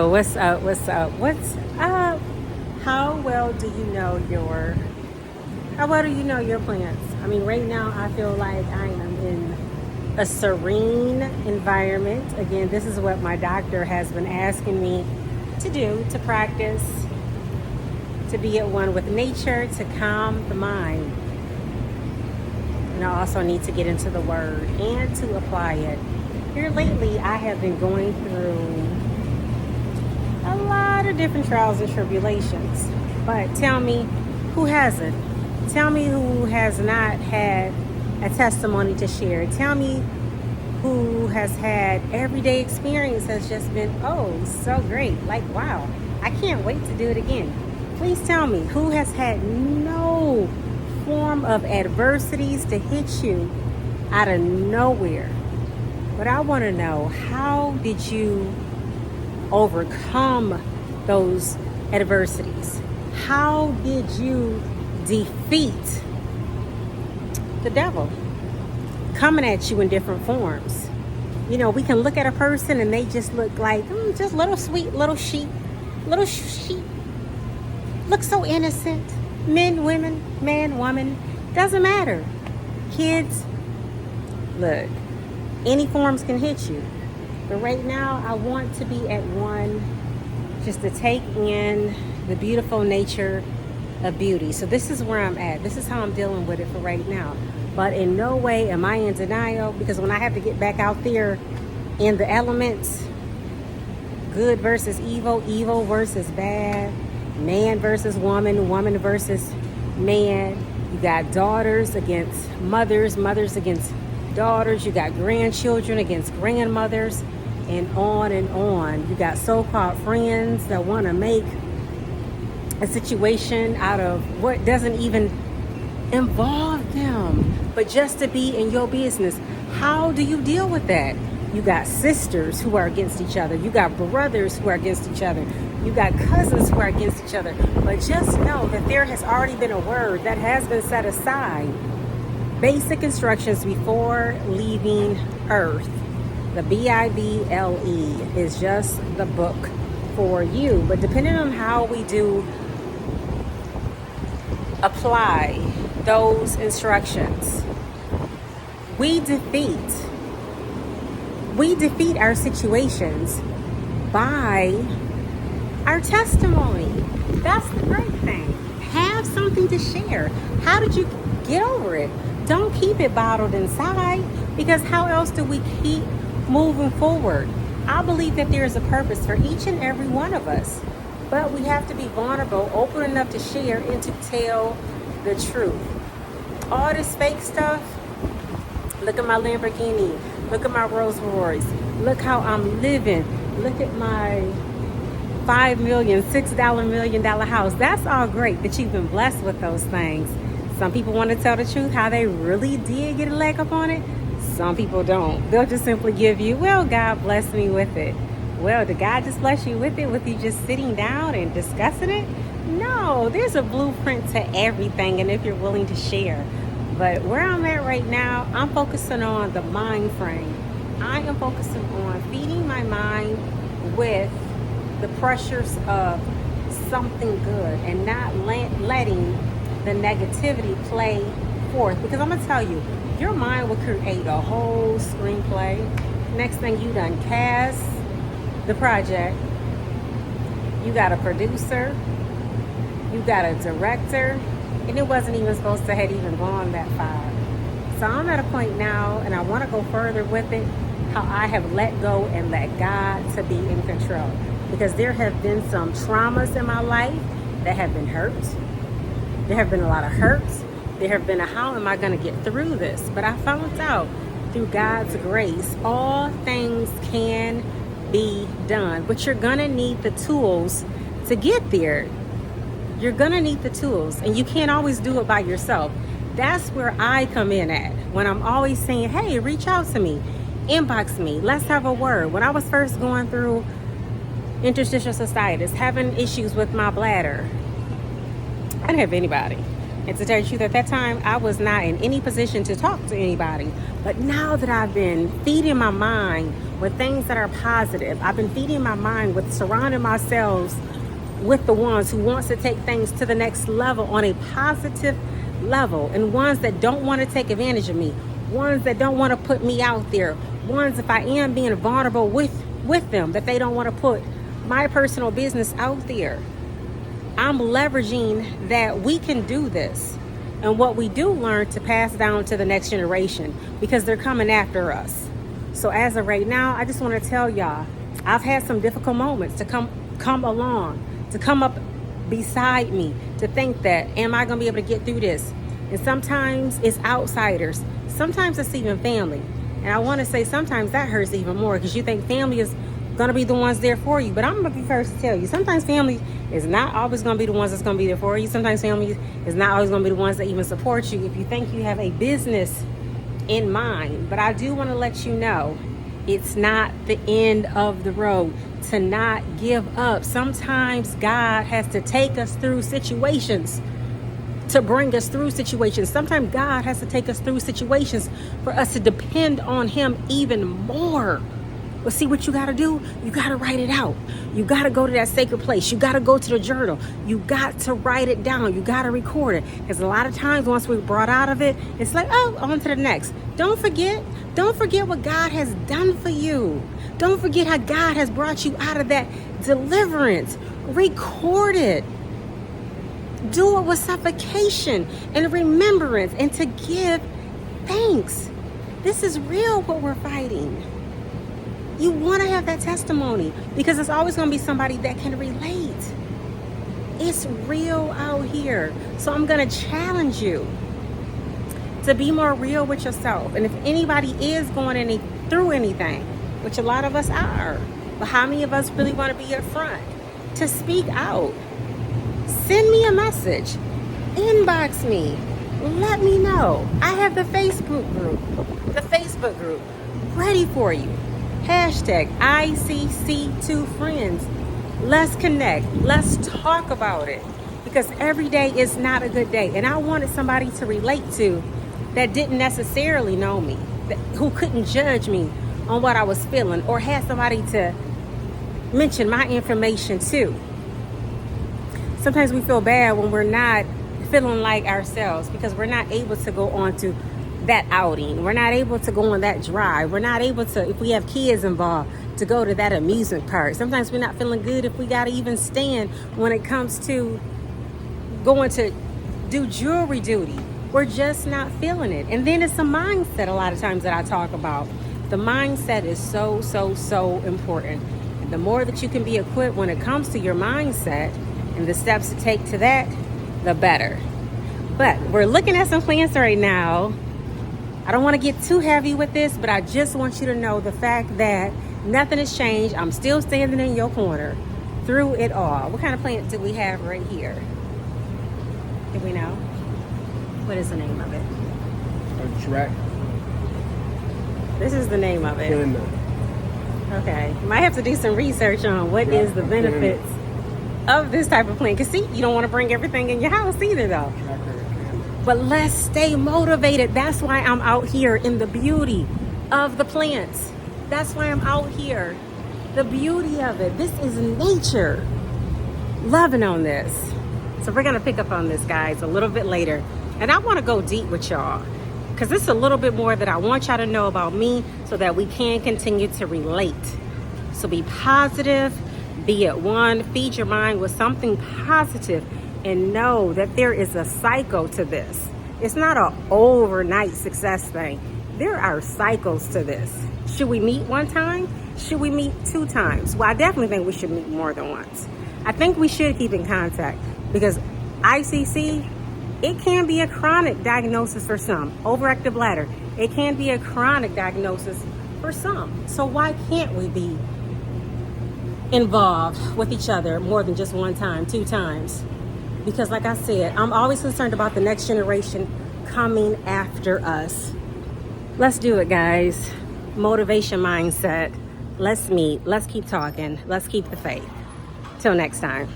What's up? What's up? What's up? How well do you know your how well do you know your plants? I mean, right now I feel like I am in a serene environment. Again, this is what my doctor has been asking me to do, to practice, to be at one with nature, to calm the mind. And I also need to get into the word and to apply it. Here lately, I have been going through a lot of different trials and tribulations. But tell me, who hasn't? Tell me who has not had a testimony to share. Tell me who has had everyday experience has just been, oh, so great. Like, wow, I can't wait to do it again. Please tell me who has had no form of adversities to hit you out of nowhere. But I want to know, how did you overcome those adversities? How did you defeat the devil coming at you in different forms? You know, we can look at a person and they just look like just little sweet little sheep, look so innocent. Men, women, man, woman, doesn't matter. Kids, look, any forms can hit you. But right now, I want to be at one just to take in the beautiful nature of beauty. So this is where I'm at. This is how I'm dealing with it for right now. But in no way am I in denial, because when I have to get back out there in the elements, good versus evil, evil versus bad, man versus woman, woman versus man, you got daughters against mothers, mothers against daughters, you got grandchildren against grandmothers, and on and on. You got so-called friends that want to make a situation out of what doesn't even involve them, but just to be in your business. How do you deal with that? You got sisters who are against each other. You got brothers who are against each other. You got cousins who are against each other. But just know that there has already been a word that has been set aside. Basic instructions before leaving Earth. The Bible is just the book for you. But depending on how we do apply those instructions, we defeat our situations by our testimony. That's the great thing. Have something to share. How did you get over it? Don't keep it bottled inside, because how else do we keep moving forward? I believe that there is a purpose for each and every one of us, but we have to be vulnerable, open enough to share and to tell the truth. All this fake stuff, look at my Lamborghini, look at my Rolls Royce, look how I'm living, look at my $5 million, $6 million house. That's all great that you've been blessed with those things. Some people want to tell the truth, how they really did get a leg up on it. Some people don't. They'll just simply give you, well, God blessed me with it. Well, did God just bless you with it, with you just sitting down and discussing it? No, there's a blueprint to everything, and if you're willing to share. But where I'm at right now, I'm focusing on the mind frame. I am focusing on feeding my mind with the pressures of something good and not letting the negativity play forth. Because I'm going to tell you, your mind will create a whole screenplay. Next thing you done cast the project, you got a producer, you got a director, and it wasn't even supposed to have even gone that far. So I'm at a point now, and I want to go further with it, how I have let go and let God to be in control. Because there have been some traumas in my life that have been hurt. There have been a lot of hurts. There have been how am I going to get through this? But I found out through God's grace, all things can be done. But you're going to need the tools to get there. You're going to need the tools, and you can't always do it by yourself. That's where I come in at, when I'm always saying, hey, reach out to me, inbox me, let's have a word. When I was first going through interstitial cystitis, having issues with my bladder, I didn't have anybody. And to tell you the truth, at that time, I was not in any position to talk to anybody. But now that I've been feeding my mind with things that are positive, I've been feeding my mind with surrounding myself with the ones who wants to take things to the next level on a positive level, and ones that don't want to take advantage of me, ones that don't want to put me out there, ones if I am being vulnerable with them, that they don't want to put my personal business out there. I'm leveraging that we can do this, and what we do learn to pass down to the next generation, because they're coming after us. So as of right now, I just want to tell y'all, I've had some difficult moments to come along, to come up beside me, to think that, am I going to be able to get through this? And sometimes it's outsiders. Sometimes it's even family. And I want to say sometimes that hurts even more, because you think family is going to be the ones there for you. But I'm going to be first to tell you, sometimes family is not always going to be the ones that's going to be there for you. Sometimes family is not always going to be the ones that even support you if you think you have a business in mind. But I do want to let you know, it's not the end of the road. To not give up. Sometimes God has to take us through situations to bring us through situations. Sometimes God has to take us through situations for us to depend on Him even more. But see what you got to do? You got to write it out. You got to go to that sacred place. You got to go to the journal. You got to write it down. You got to record it. Because a lot of times once we're brought out of it, it's like, oh, on to the next. Don't forget what God has done for you. Don't forget how God has brought you out of that deliverance. Record it. Do it with supplication and remembrance, and to give thanks. This is real what we're fighting. You want to have that testimony, because it's always going to be somebody that can relate. It's real out here. So I'm going to challenge you to be more real with yourself. And if anybody is going through anything, which a lot of us are, but how many of us really want to be up front to speak out? Send me a message, inbox me, let me know. I have the Facebook group ready for you. Hashtag ICC2Friends. Let's connect. Let's talk about it, because every day is not a good day. And I wanted somebody to relate to that didn't necessarily know me, who couldn't judge me on what I was feeling, or had somebody to mention my information to. Sometimes we feel bad when we're not feeling like ourselves, because we're not able to go on to that outing. We're not able to go on that drive. We're not able to, if we have kids involved, to go to that amusement park. Sometimes we're not feeling good if we got to even stand when it comes to going to do jewelry duty. We're just not feeling it. And then it's a mindset a lot of times that I talk about. The mindset is so, so, so important. And the more that you can be equipped when it comes to your mindset and the steps to take to that, the better. But we're looking at some plants right now. I don't want to get too heavy with this, but I just want you to know the fact that nothing has changed. I'm still standing in your corner through it all. What kind of plant do we have right here? Do we know? What is the name of it? A track. This is the name of it. Okay. Might have to do some research on what is the benefits of this type of plant. Because see, you don't want to bring everything in your house either though. But let's stay motivated. That's why I'm out here in the beauty of the plants. That's why I'm out here. The beauty of it. This is nature. Loving on this. So we're going to pick up on this, guys, a little bit later. And I want to go deep with y'all, because this is a little bit more that I want y'all to know about me, so that we can continue to relate. So be positive, be at one, feed your mind with something positive, and know that there is a cycle to this. It's not an overnight success thing. There are cycles to this. Should we meet one time? Should we meet 2 times? Well, I definitely think we should meet more than once. I think we should keep in contact, because ICC, it can be a chronic diagnosis for some. Overactive bladder, it can be a chronic diagnosis for some. So why can't we be involved with each other more than just 1 time, 2 times? Because like I said, I'm always concerned about the next generation coming after us. Let's do it, guys. Motivation mindset. Let's meet. Let's keep talking. Let's keep the faith. Till next time.